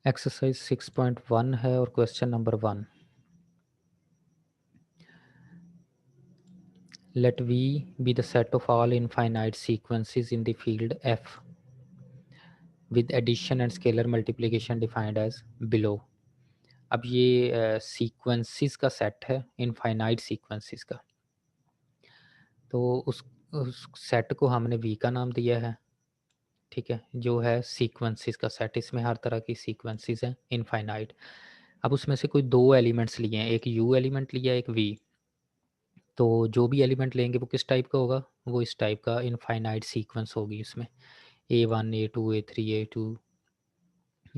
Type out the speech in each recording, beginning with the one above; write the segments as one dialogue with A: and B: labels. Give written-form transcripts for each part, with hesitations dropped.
A: Exercise 6.1 है और question number 1। Let V be the set of all infinite sequences in the field F with addition and scalar multiplication defined as below। अब ये sequences का set है, infinite sequences का। तो उस set को हमने V का नाम दिया है, ठीक है, जो है सीक्वेंसेस का सेट। इसमें हर तरह की सीक्वेंसेस हैं इनफाइनाइट। अब उसमें से कोई दो एलिमेंट्स लिए हैं, एक U एलिमेंट लिया, एक V। तो जो भी एलिमेंट लेंगे वो किस टाइप का होगा, वो इस टाइप का इनफाइनाइट सीक्वेंस होगी। इसमें A1 A2 A3 A2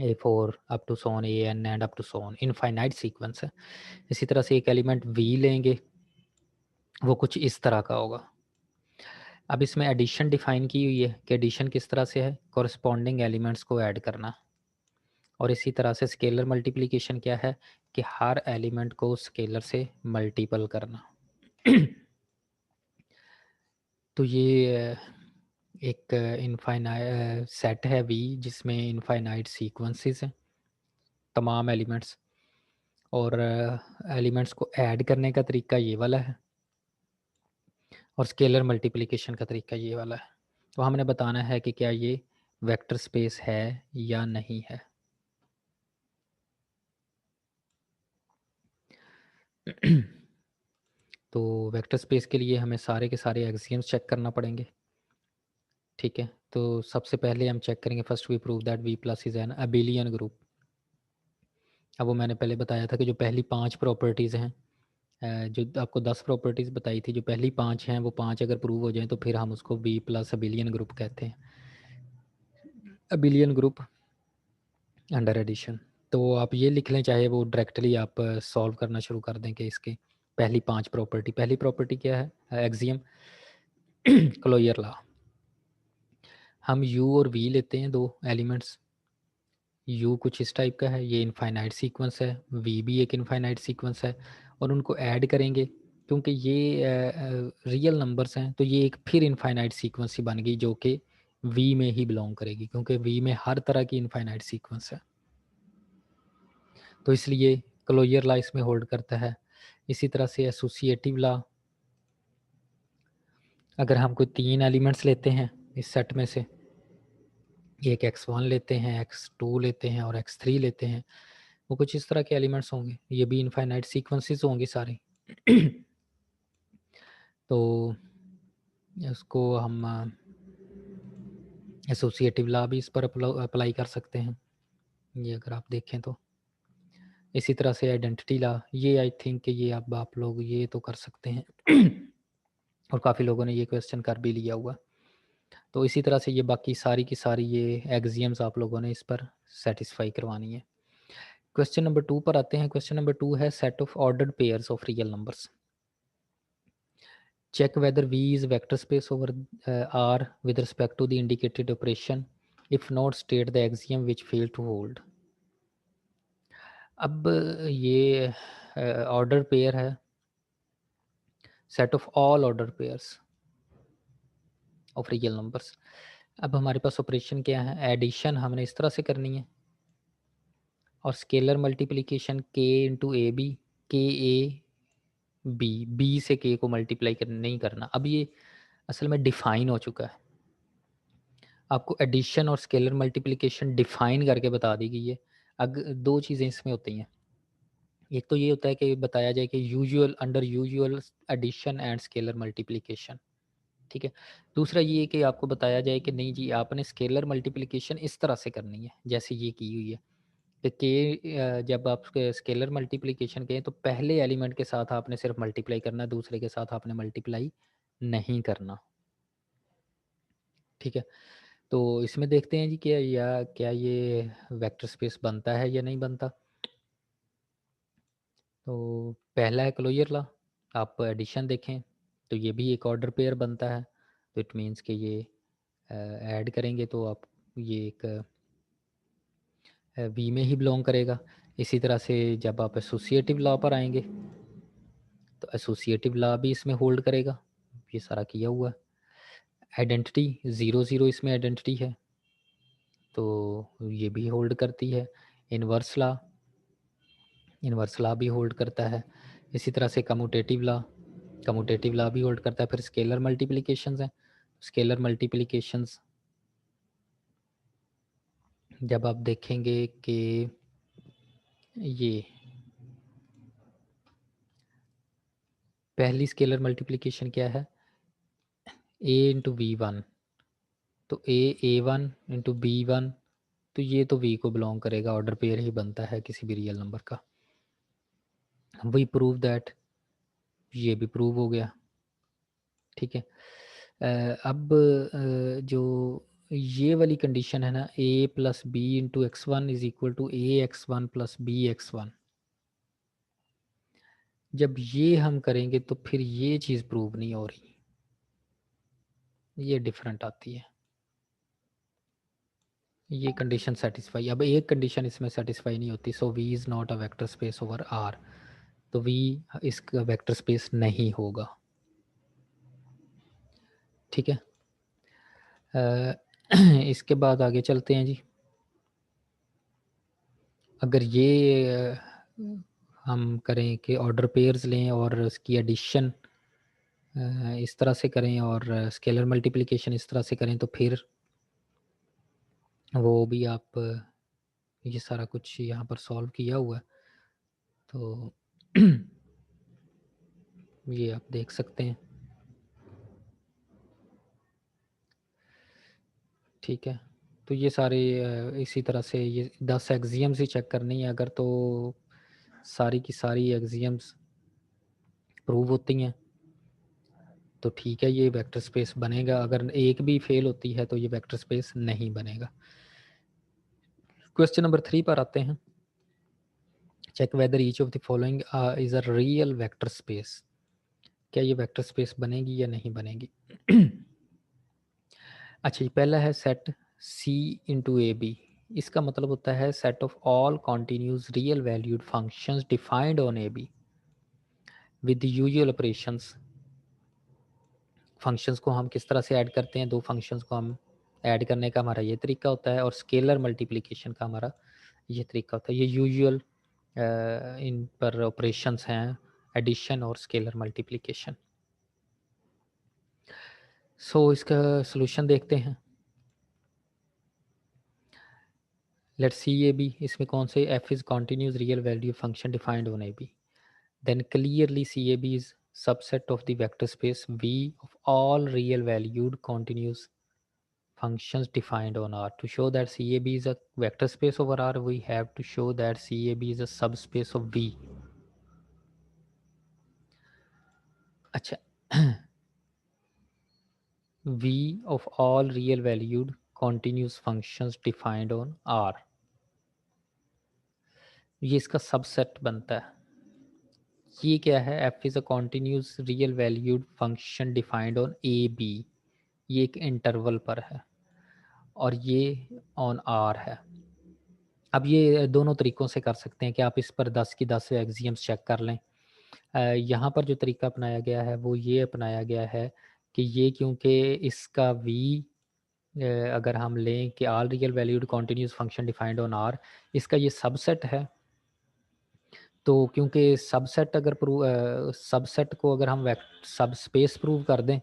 A: A4 up to so on AN and up to so on, infinite sequence है। इसी तरह से एक एलिमेंट V लेंगे, वो कुछ इस तरह का होगा। अब इसमें एडिशन डिफाइन की हुई है कि एडिशन किस तरह से है, कॉरस्पॉन्डिंग एलिमेंट्स को ऐड करना। और इसी तरह से स्केलर मल्टीप्लिकेशन क्या है कि हर एलिमेंट को स्केलर से मल्टीपल करना। तो ये एक इनफाइनाइट सेट है V जिसमें इनफाइनाइट सीक्वेंसेस हैं, तमाम एलिमेंट्स। और एलिमेंट्स को ऐड करने का तरीका ये वाला है और स्केलर मल्टीप्लिकेशन का तरीका ये वाला है। तो हमने बताना है कि क्या ये वेक्टर स्पेस है या नहीं है। तो वेक्टर स्पेस के लिए हमें सारे के सारे एक्सियम्स चेक करना पड़ेंगे, ठीक है। तो सबसे पहले हम चेक करेंगे, first we prove that V plus is an abelian group. अब वो मैंने पहले बताया था कि जो पहली 5 प्रॉपर्टीज़ हैं, जो आपको 10 प्रॉपर्टीज़ बताई थी, जो पहली 5 हैं वो 5 अगर प्रूव हो जाएँ तो फिर हम उसको V प्लस अबिलियन ग्रुप कहते हैं, अबिलियन ग्रुप अंडर एडिशन। तो आप ये लिख लें, चाहे वो डायरेक्टली आप सॉल्व करना शुरू कर दें कि इसके पहली 5 प्रॉपर्टी। पहली प्रॉपर्टी क्या है, एक्सियम क्लोजर लॉ। हम U और V लेते हैं, दो एलिमेंट्स। U कुछ इस टाइप का है, ये इनफाइनाइट सीक्वेंस है, V भी एक इनफाइनाइट सीक्वेंस है, और उनको ऐड करेंगे क्योंकि ये रियल नंबर्स हैं, तो ये एक फिर इनफाइनाइट सीक्वेंस ही बन गई जो कि V में ही बिलोंग करेगी, क्योंकि V में हर तरह की इनफाइनाइट सीक्वेंस है। तो इसलिए क्लोजर लॉ इसमें होल्ड करता है। इसी तरह से एसोसिएटिव लॉ, अगर हम कोई 3 एलिमेंट्स लेते हैं इस सेट में से, एक x1 लेते हैं, x2 लेते हैं और x3 लेते हैं, वो कुछ इस तरह के एलिमेंट्स होंगे। ये भी इनफाइनाइट सीक्वेंसेस होंगे सारे। तो इसको हम एसोसिएटिव लॉ भी इस पर अप्लाई कर सकते हैं, ये अगर आप देखें तो। इसी तरह से आइडेंटिटी लॉ, ये आई थिंक कि ये अब आप लोग ये तो कर सकते हैं और काफ़ी लोगों ने ये क्वेश्चन कर भी लिया हुआ। तो इसी तरह से ये बाकी सारी की सारी ये एक्सियम्स आप लोगों ने इस पर सेटिस्फाई करवानी है। क्वेश्चन नंबर 2 पर आते हैं। क्वेश्चन नंबर 2 है set of ordered pairs of real numbers. Check whether V is vector space over R with respect to the indicated operation. If not, state the axiom which fail to hold. अब ये order pair है, set of all order pairs of real numbers. अब हमारे पास operation क्या है, addition हमने इस तरह से करनी है, और scalar multiplication K into a b, के ए बी से K को मल्टीप्लाई कर नहीं करना। अब ये असल में डिफाइन हो चुका है, आपको एडिशन और स्केलर मल्टीप्लिकेशन डिफाइन करके बता दी गई है। अग दो चीज़ें इसमें होती हैं, एक तो ये होता है कि बताया जाए कि usual under usual addition and scalar multiplication, ठीक है। दूसरा ये है कि आपको बताया जाए कि नहीं जी, आपने स्केलर मल्टीप्लिकेशन इस तरह से करनी है जैसे ये की हुई है कि जब आप स्केलर मल्टीप्लिकेशन करें तो पहले एलिमेंट के साथ आपने सिर्फ मल्टीप्लाई करना, दूसरे के साथ आपने मल्टीप्लाई नहीं करना, ठीक है। तो इसमें देखते हैं जी क्या ये वेक्टर स्पेस बनता है या नहीं बनता। तो पहला है क्लोजर लॉ, आप एडिशन देखें तो ये भी एक ऑर्डर पेयर बनता है, तो इट मीन्स कि ये ऐड करेंगे तो आप ये एक वी में ही बिलोंग करेगा। इसी तरह से जब आप एसोसिएटिव लॉ पर आएंगे तो एसोसिएटिव लॉ भी इसमें होल्ड करेगा, ये सारा किया हुआ है। आइडेंटिटी 0 0 इसमें आइडेंटिटी है, तो ये भी होल्ड करती है। इन्वर्स लॉ भी होल्ड करता है। इसी तरह से कम्यूटेटिव लॉ भी होल्ड करता है। फिर स्केलर मल्टीप्लिकेशंस हैं। स्केलर मल्टीप्लिकेशंस जब आप देखेंगे कि ये पहली स्केलर मल्टीप्लिकेशन क्या है, a इंटू वी वन, तो a1 इंटू b1, तो ये तो v को बिलोंग करेगा, ऑर्डर पेयर ही बनता है किसी भी रियल नंबर का। वी प्रूव दैट, ये भी प्रूव हो गया। ठीक है। अब जो ये वाली कंडीशन है ना, a plus b into x one is equal to a x one plus b x one, जब ये हम करेंगे तो फिर ये चीज़ प्रूव नहीं हो रही, ये डिफरेंट आती है। ये कंडीशन सेटिस्फाई, अब एक कंडीशन इसमें सेटिस्फाई नहीं होती, so V is not a vector space over R, तो वी इसका वेक्टर स्पेस नहीं होगा। ठीक है। इसके बाद आगे चलते हैं जी। अगर ये हम करें कि ऑर्डर पेयर्स लें और इसकी एडिशन इस तरह से करें और स्केलर मल्टीप्लिकेशन इस तरह से करें, तो फिर वो भी आप ये सारा कुछ यहाँ पर सॉल्व किया हुआ है, तो ये आप देख सकते हैं। ठीक है। तो ये सारे इसी तरह से ये 10 एक्सियम्स ही चेक करनी है, अगर तो सारी की सारी एक्सियम्स प्रूव होती हैं तो ठीक है, ये वेक्टर स्पेस बनेगा। अगर एक भी फेल होती है तो ये वेक्टर स्पेस नहीं बनेगा। क्वेश्चन नंबर 3 पर आते हैं। Check whether each of the following is a real vector space, क्या ये वेक्टर स्पेस बनेगी या नहीं बनेगी। अच्छा, ये पहला है set C into a b, इसका मतलब होता है set of all continuous real valued functions defined on a b with usual operations. Functions को हम किस तरह से ऐड करते हैं, दो फंक्शंस को हम ऐड करने का हमारा ये तरीका होता है, और स्केलर मल्टीप्लिकेशन का हमारा ये तरीका होता है। ये यूजुअल इन पर ऑपरेशंस हैं, एडिशन और स्केलर मल्टीप्लिकेशन। सो इसका सॉल्यूशन देखते हैं। लेट्स सी ए बी, इसमें कौन से f is continuous real value function defined on a b, then clearly CAB is subset of the vector space V of all real valued continuous functions defined on R. To show that CAB is a vector space over R, we have to show that CAB is a subspace of V. अच्छा, V of all real valued continuous functions defined on R, ये इसका subset बनता है। ये क्या है, F is a continuous real valued function defined on AB, ये एक इंटरवल पर है, और ये ऑन आर है। अब ये दोनों तरीक़ों से कर सकते हैं कि आप इस पर 10 की 10 एक्सियम्स चेक कर लें। यहाँ पर जो तरीका अपनाया गया है वो ये अपनाया गया है कि ये, क्योंकि इसका v अगर हम लें कि all real valued continuous function defined on R, इसका ये सबसेट है, तो क्योंकि सबसेट को अगर हम सब स्पेस प्रूव कर दें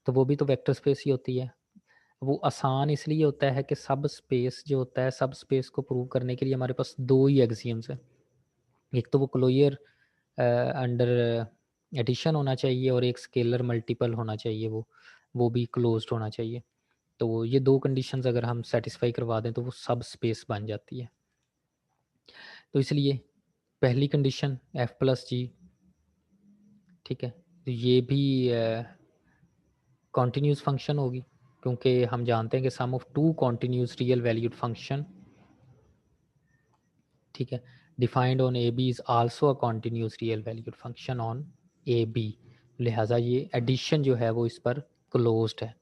A: तो वो भी तो वेक्टर स्पेस ही होती है। वो आसान इसलिए होता है कि सब स्पेस जो होता है, सब स्पेस को प्रूव करने के लिए हमारे पास दो ही एक्सियम्स हैं। एक तो वो क्लोजर अंडर एडिशन होना चाहिए, और एक स्केलर मल्टीपल होना चाहिए, वो भी क्लोज्ड होना चाहिए। तो ये दो कंडीशंस अगर हम सेटिस्फाई करवा दें तो वो सब स्पेस बन जाती है। तो इसलिए पहली कंडीशन एफ प्लस जी, ठीक है, तो ये भी कॉन्टीन्यूस फंक्शन होगी, क्योंकि हम जानते हैं कि sum of two continuous real valued function, ठीक है, defined on a b is also a continuous real valued function on a b, लिहाजा ये एडिशन जो है वो इस पर क्लोज्ड है।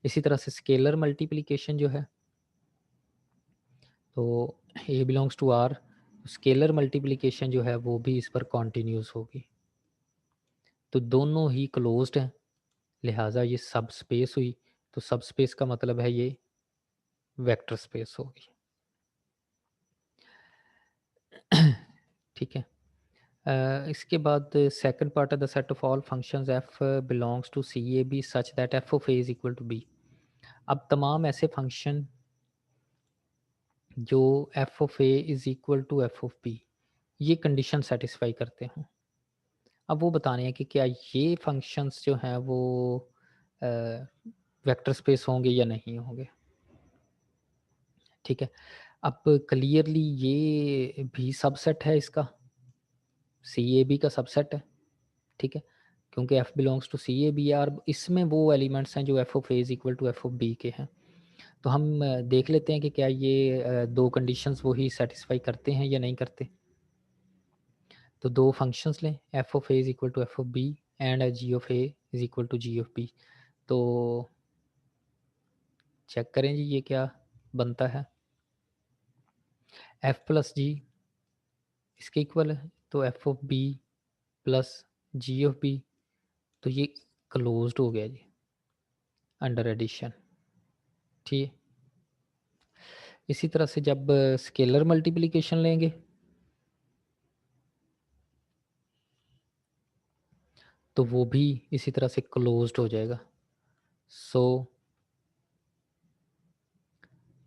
A: इसी तरह से स्केलर मल्टीप्लिकेशन जो है, तो a belongs to R, scalar multiplication जो है वो भी इस पर कॉन्टीन्यूस होगी, तो दोनों ही क्लोज्ड हैं, लिहाजा ये सब स्पेस हुई। तो सब स्पेस का मतलब है ये वेक्टर स्पेस होगी। ठीक है। इसके बाद सेकंड पार्ट है the set of all functions f belongs to C a b such that f of a is equal to b. अब तमाम ऐसे फंक्शन जो f of a is equal to f of b ये condition satisfy करते हों। अब वो बताने हैं कि क्या ये फंक्शंस जो हैं वो वेक्टर स्पेस होंगे या नहीं होंगे। ठीक है। अब क्लियरली ये भी सबसेट है इसका, सी ए बी का सबसेट है। ठीक है, क्योंकि f belongs to C a b R, इसमें वो एलिमेंट्स हैं जो f of a is equal to f of b के हैं। तो हम देख लेते हैं कि क्या ये दो कंडीशंस वही सेटिस्फाई करते हैं या नहीं करते। तो दो फंक्शंस लें, f of a is equal to f of b and g of a is equal to g of b. तो चेक करें जी ये क्या बनता है। एफ प्लस जी इसके इक्वल है, तो f of b plus g of b, तो ये क्लोज्ड हो गया जी अंडर एडिशन। ठीक है। इसी तरह से जब स्केलर मल्टीप्लिकेशन लेंगे तो वो भी इसी तरह से क्लोज्ड हो जाएगा। सो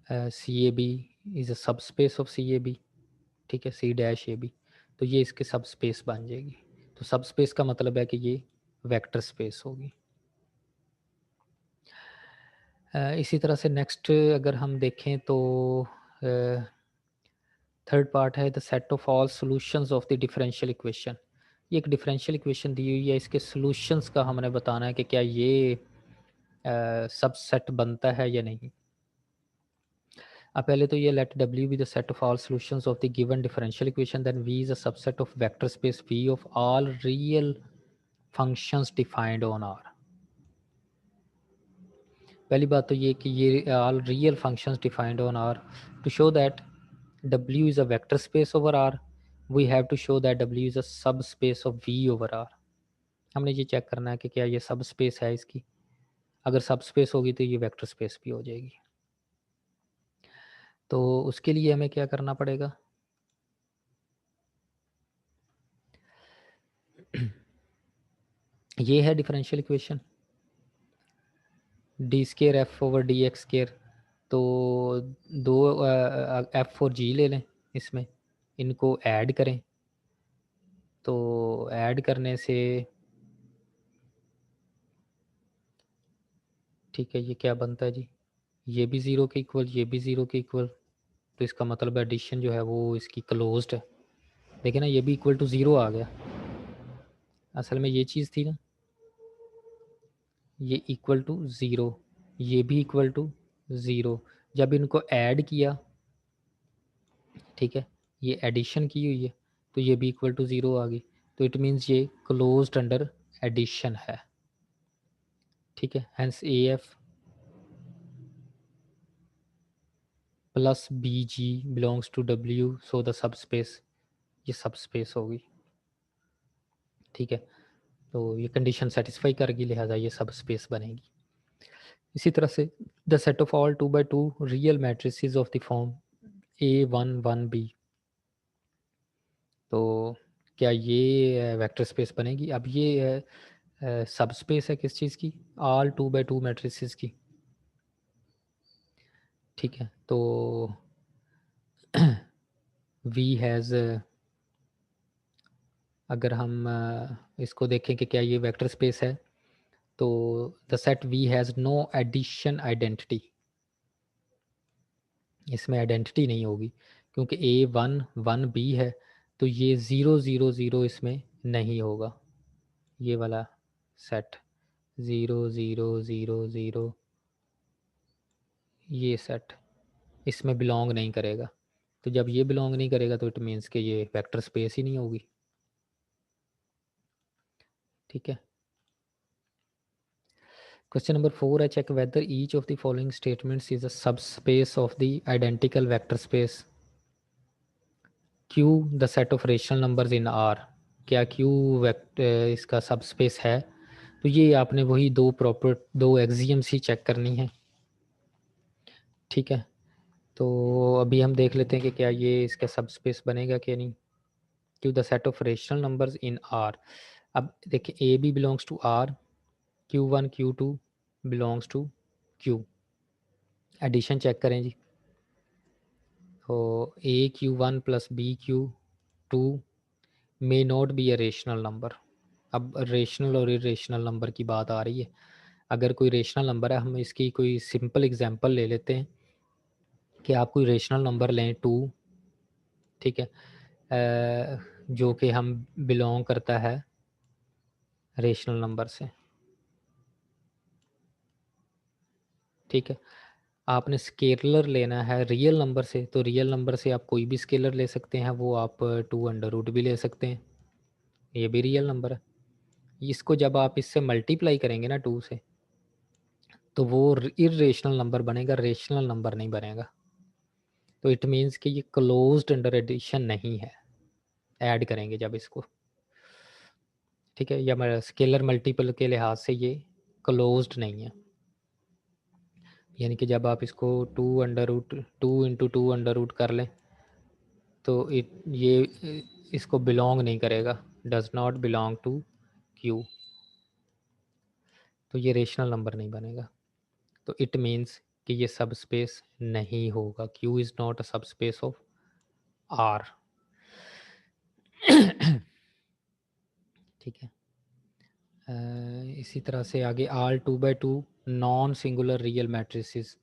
A: सी a B is a subspace of C a b. ठीक है, सी डैश ए बी, तो ये इसके सब स्पेस बन जाएगी। तो सब स्पेस का मतलब है कि ये वेक्टर स्पेस होगी। इसी तरह से नेक्स्ट अगर हम देखें तो थर्ड पार्ट है the set of all solutions of the differential equation. ये एक डिफरेंशियल इक्वेशन दी हुई है, इसके सॉल्यूशंस का हमने बताना है कि क्या ये सब सेट बनता है या नहीं। अब पहले तो ये late W be the set of all solutions of the given differential equation, then V is a subset of vector space V of all real functions defined on R। पहली बात तो ये कि ये all real functions defined on R, to show that W is a vector space over R we have to show that W is a subspace of V over R। हमने ये check करना है कि क्या ये सब स्पेस है इसकी, अगर सब स्पेस होगी तो ये वेक्टर स्पेस भी हो जाएगी। तो उसके लिए हमें क्या करना पड़ेगा, ये है differential equation D square F over D x square. तो दो एफ और जी ले लें, इसमें इनको ऐड करें, तो ऐड करने से ठीक है ये क्या बनता है जी, ये भी ज़ीरो के इक्वल, ये भी ज़ीरो के इक्वल, तो इसका मतलब एडिशन जो है वो इसकी क्लोज्ड है। देखिए ना, ये भी इक्वल टू ज़ीरो आ गया, असल में ये चीज़ थी ना, ये इक्वल टू ज़ीरो, ये भी इक्वल टू ज़ीरो। जब इनको ऐड किया, ठीक है, ये एडिशन की हुई है, तो ये भी इक्वल टू ज़ीरो आ गई, तो इट मीन्स ये क्लोज्ड अंडर एडिशन है। ठीक है, hence a f plus b g belongs to W, so the subspace, ये सब स्पेस होगी। ठीक है, तो ये कंडीशन सेटिस्फाई करेगी, लिहाजा ये सब स्पेस बनेगी। इसी तरह से the set of all 2 by 2 real matrices of the form A11B, तो क्या ये वेक्टर स्पेस बनेगी। अब ये सब स्पेस है किस चीज़ की, ऑल 2 by 2 मैट्रिसेस की। ठीक है, तो V हैज़, अगर हम इसको देखें कि क्या ये वेक्टर स्पेस है, तो the set V has no addition identity, इसमें आइडेंटिटी नहीं होगी क्योंकि A11B है, तो ये 0 0 0 इसमें नहीं होगा। ये वाला सेट 0 0 0 0 ये सेट इसमें बिलोंग नहीं करेगा। तो जब ये बिलोंग नहीं करेगा तो इट मीन्स कि ये वेक्टर स्पेस ही नहीं होगी। ठीक है। क्वेश्चन नंबर 4 है check whether each of the following statements is a subspace of the identical vector space Q the set of rational numbers in R। क्या Q वेक्टर इसका subspace है, तो ये आपने वही दो एक्सियम्स ही check करनी है। ठीक है, तो अभी हम देख लेते हैं कि क्या ये इसका सब स्पेस बनेगा कि नहीं। To the set of rational numbers in R. अब देखिए a b belongs to R, Q1 Q2 belongs to Q। Addition check करें जी। तो A Q1 plus B Q2 may not be a rational number. अब rational और irrational number की बात आ रही है। अगर कोई रेशनल नंबर है, हम इसकी कोई सिंपल एग्जांपल ले लेते हैं कि आप कोई रेशनल नंबर लें 2, ठीक है, जो कि हम बिलोंग करता है रेशनल नंबर से, ठीक है। आपने स्केलर लेना है रियल नंबर से, तो रियल नंबर से आप कोई भी स्केलर ले सकते हैं, वो आप 2 अंडर रूट भी ले सकते हैं, ये भी रियल नंबर है। इसको जब आप इससे मल्टीप्लाई करेंगे ना 2 से, तो वो इरेशनल नंबर बनेगा, रेशनल नंबर नहीं बनेगा। तो इट मीन्स कि ये क्लोज्ड अंडर एडिशन नहीं है, ऐड करेंगे जब इसको, ठीक है, या स्केलर मल्टीपल के लिहाज से ये क्लोज्ड नहीं है। यानी कि जब आप इसको 2 अंडर रूट 2 × 2 अंडर रूट कर लें, तो ये इसको बिलोंग नहीं करेगा, does not belong to Q, तो ये रेशनल नंबर नहीं बनेगा। तो इट मीन्स कि ये सब स्पेस नहीं होगा, Q is not a subspace of are. ठीक है। इसी तरह से आगे आल 2 × 2 नॉन सिंगुलर रियल मैट्रिसेस।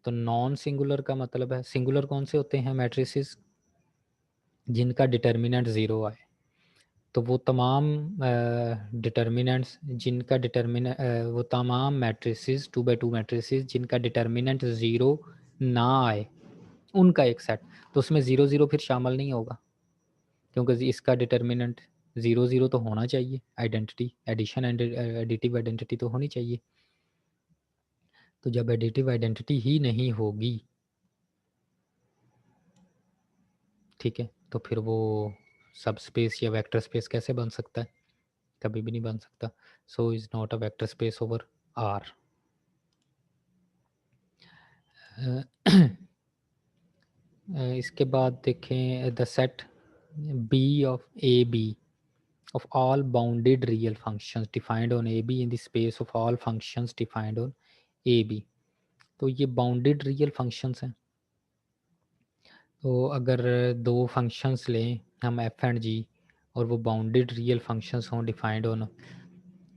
A: तो नॉन सिंगुलर का मतलब है, सिंगुलर कौन से होते हैं मैट्रिसेस, जिनका डिटर्मिनेंट ज़ीरो आए। तो वो तमाम डिटर्मिनेंट्स जिनका वो तमाम मैट्रिसेस 2 × 2 मैट्रिसेस जिनका डिटर्मिनेंट ज़ीरो ना आए, उनका एक सेट। तो उसमें ज़ीरो ज़ीरो फिर शामिल नहीं होगा, क्योंकि इसका डिटर्मिनेंट ज़ीरो ज़ीरो तो होना चाहिए, identity addition and additive identity तो होनी चाहिए। तो जब एडिटिव आइडेंटिटी ही नहीं होगी, ठीक है, तो फिर वो सब स्पेस या वेक्टर स्पेस कैसे बन सकता है, कभी भी नहीं बन सकता। So is not a vector space over R. इसके बाद देखें the set B of a b of all bounded real functions defined on AB in the space of all functions defined on AB। तो ये bounded real functions हैं। तो अगर दो functions लें हम एफ एंड जी, और वो बाउंडेड रियल फंक्शंस हों डिफाइंड हों,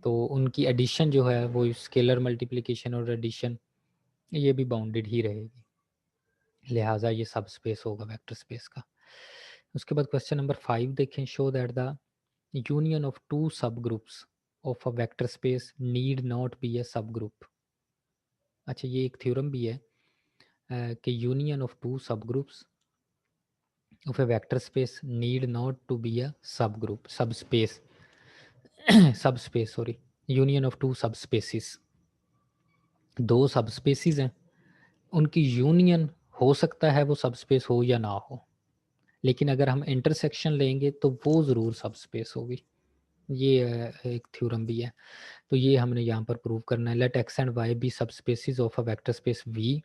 A: तो उनकी एडिशन जो है वो स्केलर मल्टीप्लिकेशन और एडिशन ये भी बाउंडेड ही रहेगी, लिहाजा ये सब स्पेस होगा वेक्टर स्पेस का। उसके बाद क्वेश्चन नंबर 5 देखें। Show that the union of two subgroups of a vector space need not be a subgroup. अच्छा, ये एक थ्योरम भी है कि union of two subgroups of a vector space need not to be a subgroup, subspace subspace sorry, union of two subspaces. दो subspaces हैं, उनकी union हो सकता है वो सब स्पेस हो या ना हो, लेकिन अगर हम इंटरसेक्शन लेंगे तो वो ज़रूर सब स्पेस होगी। ये एक थ्योरम भी है। तो ये हमने यहाँ पर प्रूव करना है। Let x and y be subspaces of a vector space V.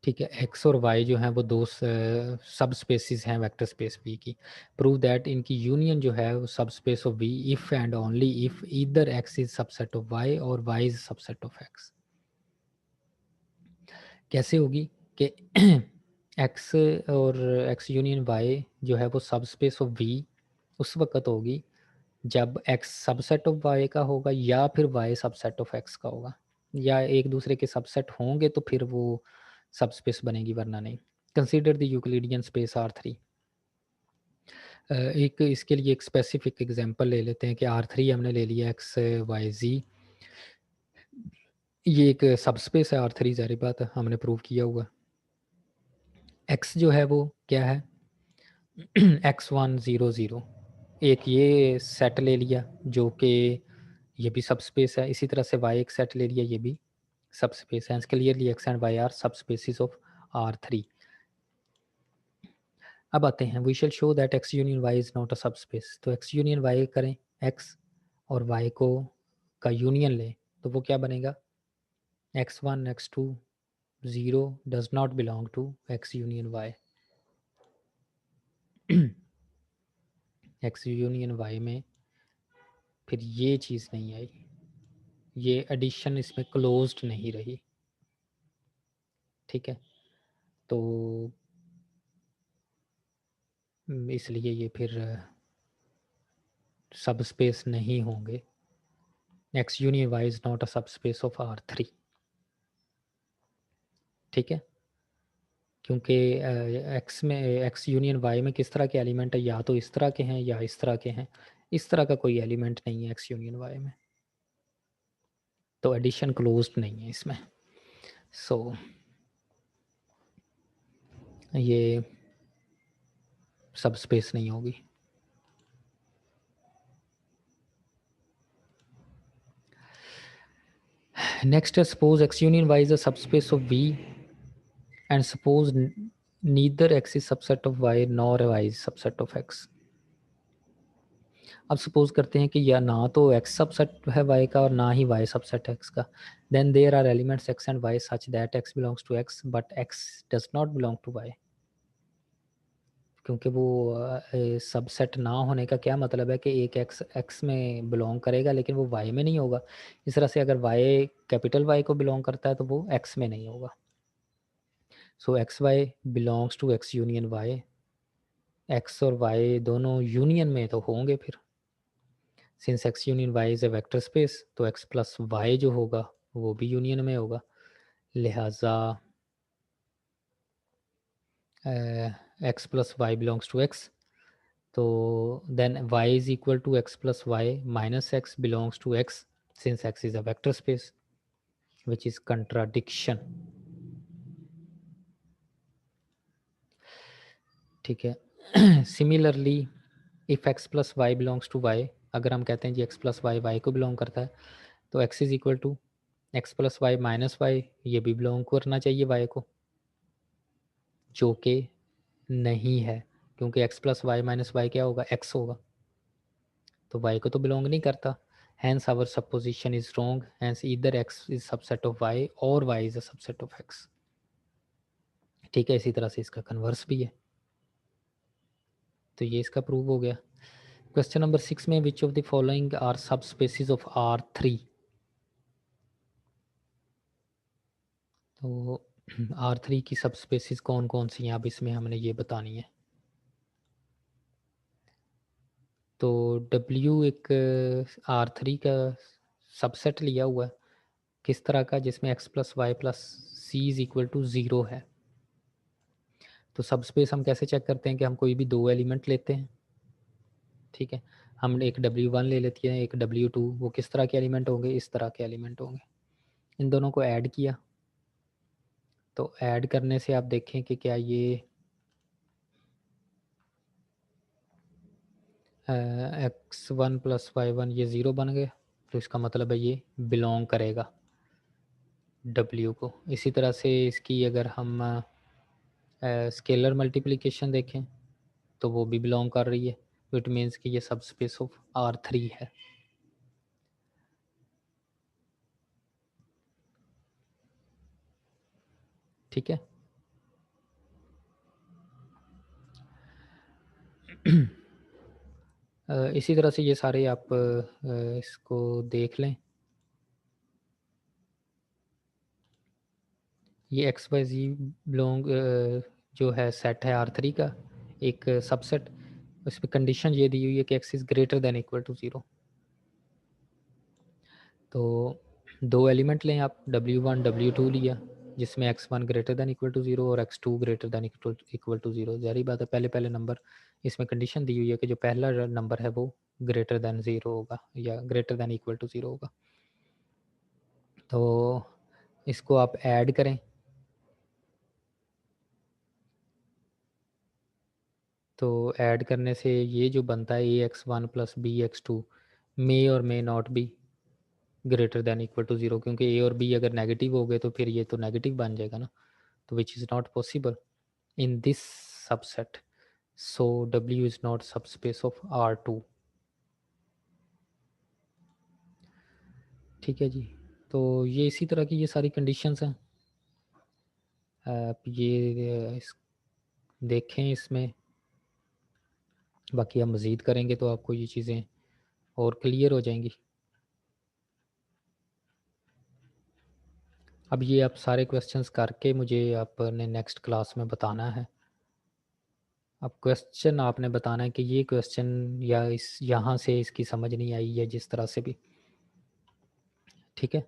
A: ठीक है, एक्स और वाई जो हैं वो दो सब स्पेसिस हैं वेक्टर स्पेस वी की। प्रूव दैट इनकी यूनियन जो है वो subspace of V if and only if either x is subset of y or y is subset of x. कैसे होगी कि एक्स और एक्स यूनियन वाई जो है वो सब स्पेस ऑफ वी उस वक्त होगी जब एक्स सबसेट ऑफ वाई का होगा या फिर वाई सबसेट ऑफ एक्स का होगा, या एक दूसरे के सबसेट होंगे तो फिर वो सब स्पेस बनेगी, वरना नहीं। Consider the Euclidean space R3। एक इसके लिए एक स्पेसिफिक एग्जांपल ले लेते हैं कि R3 हमने ले लिया एक्स वाई जी, ये एक सब स्पेस है R3, ज़ाहिर बात है हमने प्रूव किया हुआ। एक्स जो है वो क्या है X1 0 0, एक ये सेट ले लिया जो कि ये भी सब स्पेस है। इसी तरह से वाई एक सेट ले लिया, ये भी सब स्पेस है। Clearly X and Y are subspaces of R3। अब आते हैं we shall show that X union Y is not a subspace. तो एक्स यूनियन वाई करें, एक्स और वाई को का यूनियन लें, तो वो क्या बनेगा X1 X2 0 does not belong to x union y. x union y में फिर ये चीज़ नहीं आई, ये एडिशन इसमें क्लोज्ड नहीं रही, ठीक है। तो इसलिए ये फिर सब स्पेस नहीं होंगे। x union y is not a subspace of R3, ठीक है। क्योंकि x में x यूनियन y में किस तरह के एलिमेंट है, या तो इस तरह के हैं या इस तरह के हैं, इस तरह का कोई एलिमेंट नहीं है x यूनियन y में, तो एडिशन क्लोज्ड नहीं है इसमें। सो ये सब स्पेस नहीं होगी। नेक्स्ट है suppose x union y is a subspace of V and suppose neither x is subset of y nor y is subset of x। अब सपोज करते हैं कि या ना तो x सबसेट है y का और ना ही y सबसेट है x का, then there are elements x and y such that x belongs to x but x does not belong to y। क्योंकि वो सबसेट ना होने का क्या मतलब है कि एक x x में बिलोंग करेगा लेकिन वो y में नहीं होगा। इस तरह से अगर y कैपिटल Y को बिलोंग करता है तो वो x में नहीं होगा। So x y belongs to x union y, x और y दोनों यूनियन में तो होंगे फिर। Since x union y is a vector space तो x प्लस वाई जो होगा वो भी यूनियन में होगा, लिहाजा x plus y belongs to x। तो then y is equal to x plus y minus x belongs to x since x is a vector space which is contradiction, ठीक है। Similarly if x plus y belongs to y, अगर हम कहते हैं जी x plus y y को belong करता है तो x is equal to x plus y minus y, ये भी बिलोंग करना चाहिए y को, जो कि नहीं है क्योंकि x plus y minus y क्या होगा, x होगा, तो y को तो बिलोंग नहीं करता। Hence our supposition is wrong, hence either x is subset of y और y is a subset of x, ठीक है। इसी तरह से इसका कन्वर्स भी है, तो ये इसका प्रूव हो गया। क्वेश्चन नंबर 6 में which of the following are subspaces of R3। तो R3 की सब स्पेसिस कौन कौन सी हैं, अब इसमें हमने ये बतानी है। तो W एक R3 का सबसेट लिया हुआ है, किस तरह का, जिसमें x plus y plus c is equal to 0 है। तो सब स्पेस हम कैसे चेक करते हैं कि हम कोई भी दो एलिमेंट लेते हैं, ठीक है। हम एक W1 ले लेते हैं, एक W2, वो किस तरह के एलिमेंट होंगे, इस तरह के एलिमेंट होंगे। इन दोनों को ऐड किया, तो ऐड करने से आप देखें कि क्या ये x1 प्लस y1 ये 0 बन गए, तो इसका मतलब है ये बिलोंग करेगा W को। इसी तरह से इसकी अगर हम स्केलर मल्टीप्लिकेशन देखें तो वो भी बिलोंग कर रही है, तो इट मीन्स कि ये सब स्पेस ऑफ R3 है, ठीक है। इसी तरह से ये सारे आप इसको देख लें, ये एक्स वाई जी बिलोंग जो है सेट है R3 का एक सबसेट, उसमें कंडीशन ये दी हुई है कि x is greater than equal to 0। तो दो एलिमेंट लें आप, W1 W2 लिया, जिसमें x1 greater than equal to 0 और x2 greater than equal to 0। जारी बात है, पहले पहले नंबर इसमें कंडीशन दी हुई है कि जो पहला नंबर है वो ग्रेटर देन 0 होगा या ग्रेटर देन इक्वल टू 0 होगा। तो इसको आप ऐड करें, तो ऐड करने से ये जो बनता है AX1 प्लस BX2 मे और may not be greater than equal to 0, क्योंकि ए और बी अगर नेगेटिव हो गए तो फिर ये तो नेगेटिव बन जाएगा ना, तो which is not possible in this subset, so W is not subspace of R2, ठीक है जी। तो ये इसी तरह की ये सारी कंडीशंस हैं। आप ये देखें इसमें, बाकी हम मज़ीद करेंगे तो आपको ये चीज़ें और क्लियर हो जाएंगी। अब ये आप सारे क्वेश्चंस करके मुझे आपने नेक्स्ट क्लास में बताना है। अब क्वेश्चन आपने बताना है कि ये क्वेश्चन या इस यहाँ से इसकी समझ नहीं आई या जिस तरह से भी, ठीक है।